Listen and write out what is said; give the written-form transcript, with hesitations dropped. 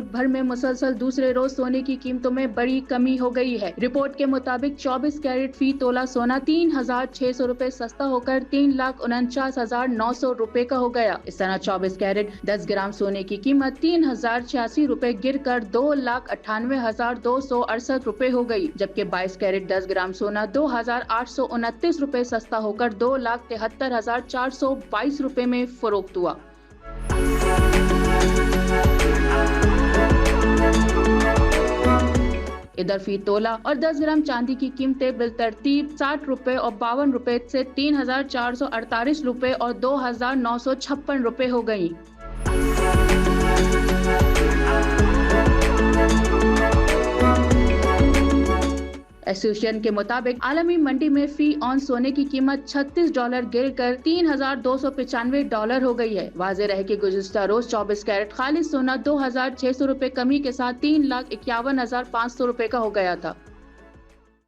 मुल्क भर में मुसलसल दूसरे रोज सोने की कीमतों में बड़ी कमी हो गई है। रिपोर्ट के मुताबिक 24 कैरेट फी तोला सोना 3,600 रुपए सस्ता होकर 3,49,900 रुपए का हो गया। इस तरह 24 कैरेट 10 ग्राम सोने की कीमत 3,086 रुपए गिर कर 2,98,268 रुपए हो गई, जबकि 22 कैरेट 10 ग्राम सोना 2,829 रुपए सस्ता होकर 2,73,422 रुपए में फरोख्त हुआ। इधर फी तोला और 10 ग्राम चांदी की कीमतें बिलतरतीब 60 रुपए और 52 रुपए से 3,448 रुपए और 2,956 रुपए हो गयी। एसोसिएशन के मुताबिक आलमी मंडी में फी ऑन सोने की कीमत $36 गिरकर $3,295 हो गई है। वाज़ेह रहे कि गुज़िश्ता रोज 24 कैरेट खालिस सोना 2,600 रुपए कमी के साथ 3,51,500 रुपए का हो गया था।